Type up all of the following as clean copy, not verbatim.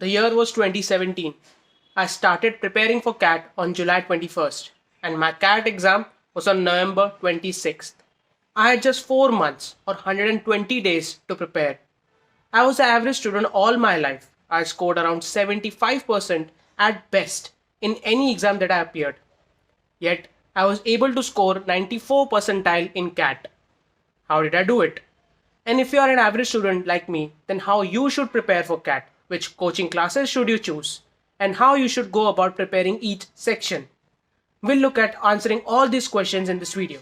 The year was 2017. I started preparing for CAT on July 21st, and my CAT exam was on November 26th. I had just 4 months or 120 days to prepare. I was an average student all my life. I scored around 75% at best in any exam that I appeared. Yet, I was able to score 94 percentile in CAT. How did I do it? And if you are an average student like me, then how you should prepare for CAT, which coaching classes should you choose, and how you should go about preparing each section. We'll look at answering all these questions in this video.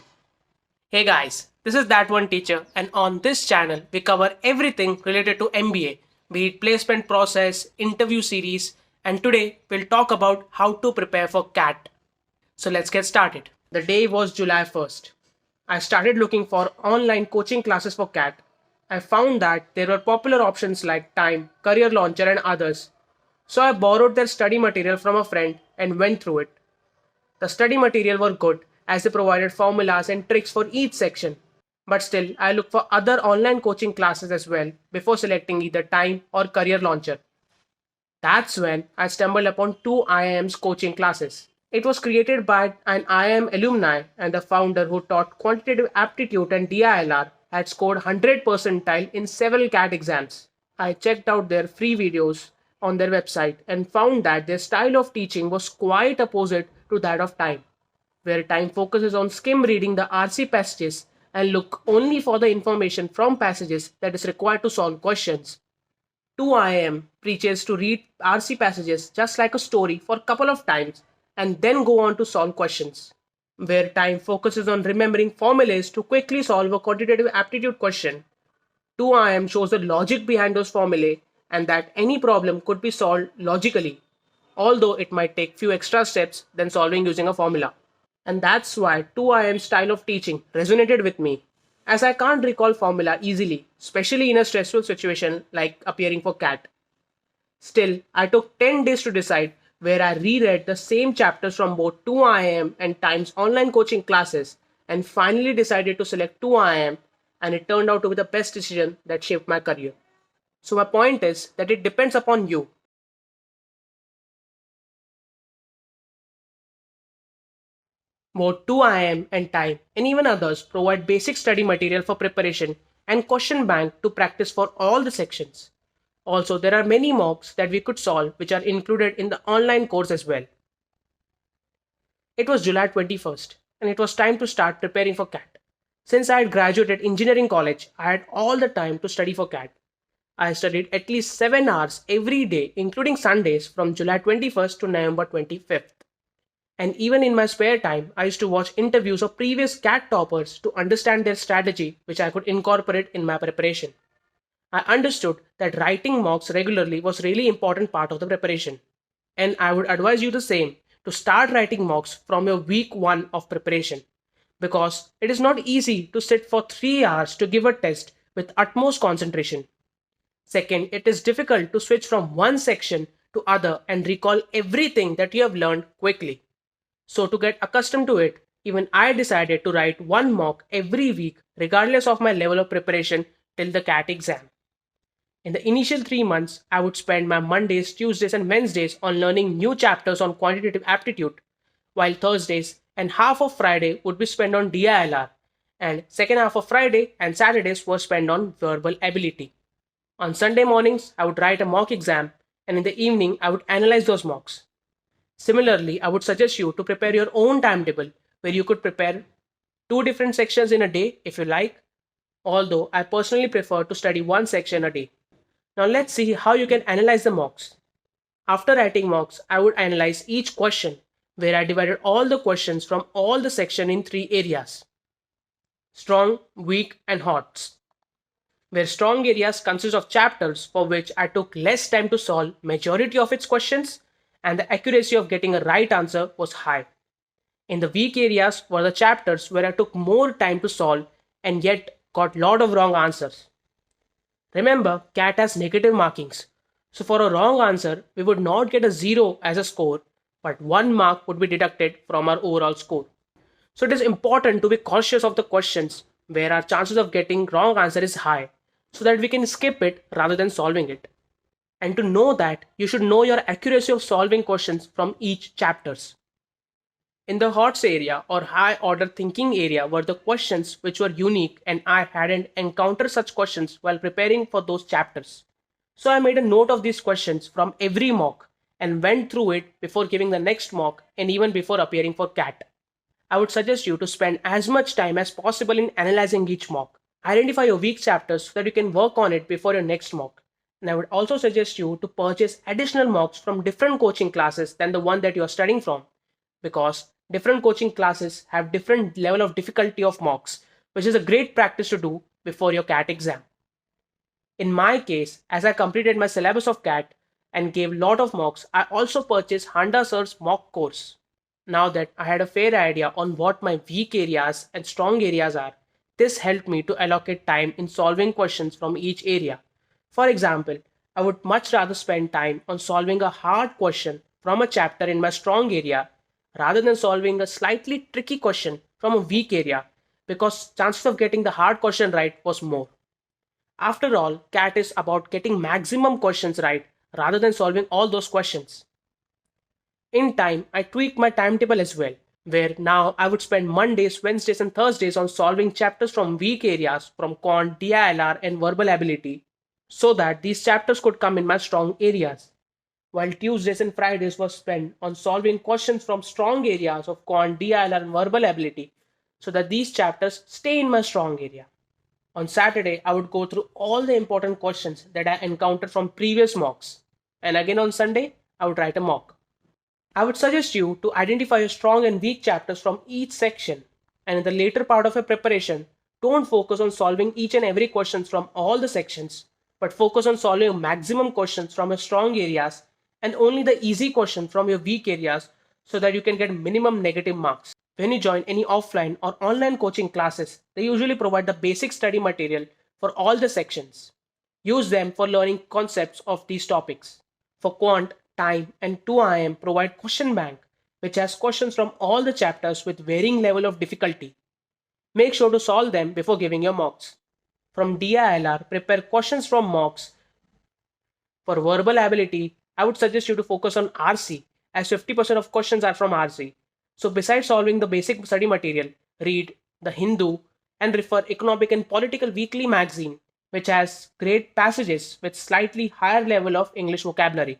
Hey guys, this is ThatOne Teacher, and on this channel we cover everything related to MBA, be it placement process, interview series, and today we'll talk about how to prepare for CAT. So let's get started. The day was July 1st. I started looking for online coaching classes for CAT. I found that there were popular options like Time, Career Launcher, and others. So I borrowed their study material from a friend and went through it. The study material were good as they provided formulas and tricks for each section. But still, I looked for other online coaching classes as well before selecting either Time or Career Launcher. That's when I stumbled upon two IIM's coaching classes. It was created by an IIM alumni, and the founder who taught Quantitative Aptitude and DILR had scored 100 percentile in several CAT exams. I checked out their free videos on their website and found that their style of teaching was quite opposite to that of Time, where Time focuses on skim reading the RC passages and look only for the information from passages that is required to solve questions. 2IIM preaches to read RC passages just like a story for a couple of times and then go on to solve questions, where Time focuses on remembering formulas to quickly solve a quantitative aptitude question. 2IIM shows the logic behind those formulae and that any problem could be solved logically, although it might take few extra steps than solving using a formula. And that's why 2IIM's style of teaching resonated with me, as I can't recall formula easily, especially in a stressful situation like appearing for CAT. Still, I took 10 days to decide, where I reread the same chapters from both 2IIM and Time's online coaching classes and finally decided to select 2IIM, and it turned out to be the best decision that shaped my career. So my point is that it depends upon you. Both 2IIM and Time and even others provide basic study material for preparation and question bank to practice for all the sections. Also, there are many mocks that we could solve which are included in the online course as well. It was July 21st and it was time to start preparing for CAT. Since I had graduated engineering college, I had all the time to study for CAT. I studied at least 7 hours every day, including Sundays, from July 21st to November 25th. And even in my spare time, I used to watch interviews of previous CAT toppers to understand their strategy, which I could incorporate in my preparation. I understood that writing mocks regularly was a really important part of the preparation. And I would advise you the same, to start writing mocks from your week 1 of preparation. Because it is not easy to sit for 3 hours to give a test with utmost concentration. Second, it is difficult to switch from one section to other and recall everything that you have learned quickly. So to get accustomed to it, even I decided to write one mock every week regardless of my level of preparation till the CAT exam. In the initial 3 months, I would spend my Mondays, Tuesdays and Wednesdays on learning new chapters on quantitative aptitude, while Thursdays and half of Friday would be spent on DILR, and second half of Friday and Saturdays were spent on verbal ability. On Sunday mornings, I would write a mock exam, and in the evening, I would analyze those mocks. Similarly, I would suggest you to prepare your own timetable where you could prepare 2 different sections in a day if you like, although I personally prefer to study 1 section a day. Now let's see how you can analyze the mocks. After writing mocks, I would analyze each question, where I divided all the questions from all the section in 3 areas: strong, weak and hots. Where strong areas consist of chapters for which I took less time to solve majority of its questions and the accuracy of getting a right answer was high. In the weak areas were the chapters where I took more time to solve and yet got lot of wrong answers. Remember, CAT has negative markings. So for a wrong answer, we would not get a 0 as a score, but 1 mark would be deducted from our overall score. So it is important to be cautious of the questions where our chances of getting wrong answer is high, so that we can skip it rather than solving it. And to know that, you should know your accuracy of solving questions from each chapters. In the HOTS area or high order thinking area were the questions which were unique, and I hadn't encountered such questions while preparing for those chapters. So I made a note of these questions from every mock and went through it before giving the next mock and even before appearing for CAT. I would suggest you to spend as much time as possible in analyzing each mock. Identify your weak chapters so that you can work on it before your next mock. And I would also suggest you to purchase additional mocks from different coaching classes than the one that you are studying from, because different coaching classes have different level of difficulty of mocks, which is a great practice to do before your CAT exam. In my case, as I completed my syllabus of CAT and gave lot of mocks, I also purchased Handa Sir's mock course. Now that I had a fair idea on what my weak areas and strong areas are, this helped me to allocate time in solving questions from each area. For example, I would much rather spend time on solving a hard question from a chapter in my strong area rather than solving a slightly tricky question from a weak area, because chances of getting the hard question right was more. After all, CAT is about getting maximum questions right rather than solving all those questions. In time, I tweaked my timetable as well, where now I would spend Mondays, Wednesdays, and Thursdays on solving chapters from weak areas from Quant, DILR, and verbal ability, so that these chapters could come in my strong areas, while Tuesdays and Fridays were spent on solving questions from strong areas of Quant, DILR, and verbal ability, so that these chapters stay in my strong area. On Saturday, I would go through all the important questions that I encountered from previous mocks, and again on Sunday, I would write a mock. I would suggest you to identify your strong and weak chapters from each section, and in the later part of your preparation, don't focus on solving each and every question from all the sections, but focus on solving maximum questions from your strong areas and only the easy question from your weak areas, so that you can get minimum negative marks. When you join any offline or online coaching classes, they usually provide the basic study material for all the sections. Use them for learning concepts of these topics. For Quant, Time, and 2IM provide question bank, which has questions from all the chapters with varying level of difficulty. Make sure to solve them before giving your mocks. From DILR, prepare questions from mocks. For verbal ability, I would suggest you to focus on RC, as 50% of questions are from RC. So besides solving the basic study material, read The Hindu and refer Economic and Political Weekly magazine, which has great passages with slightly higher level of English vocabulary.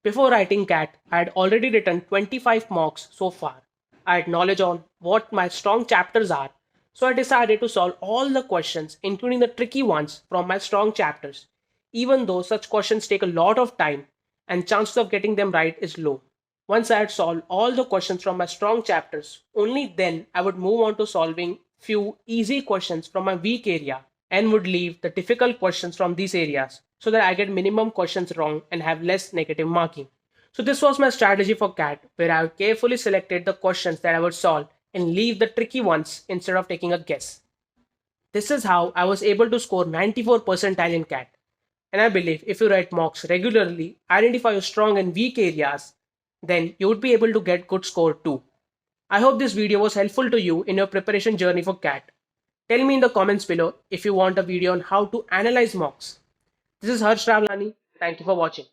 Before writing CAT, I had already written 25 mocks so far. I had knowledge on what my strong chapters are, so I decided to solve all the questions, including the tricky ones, from my strong chapters, even though such questions take a lot of time and chances of getting them right is low. Once I had solved all the questions from my strong chapters, only then I would move on to solving few easy questions from my weak area and would leave the difficult questions from these areas, so that I get minimum questions wrong and have less negative marking. So this was my strategy for CAT, where I carefully selected the questions that I would solve and leave the tricky ones instead of taking a guess. This is how I was able to score 94 percentile in CAT. And I believe if you write mocks regularly, identify your strong and weak areas, then you would be able to get good score too. I hope this video was helpful to you in your preparation journey for CAT. Tell me in the comments below if you want a video on how to analyze mocks. This is Rawlani. Thank you for watching.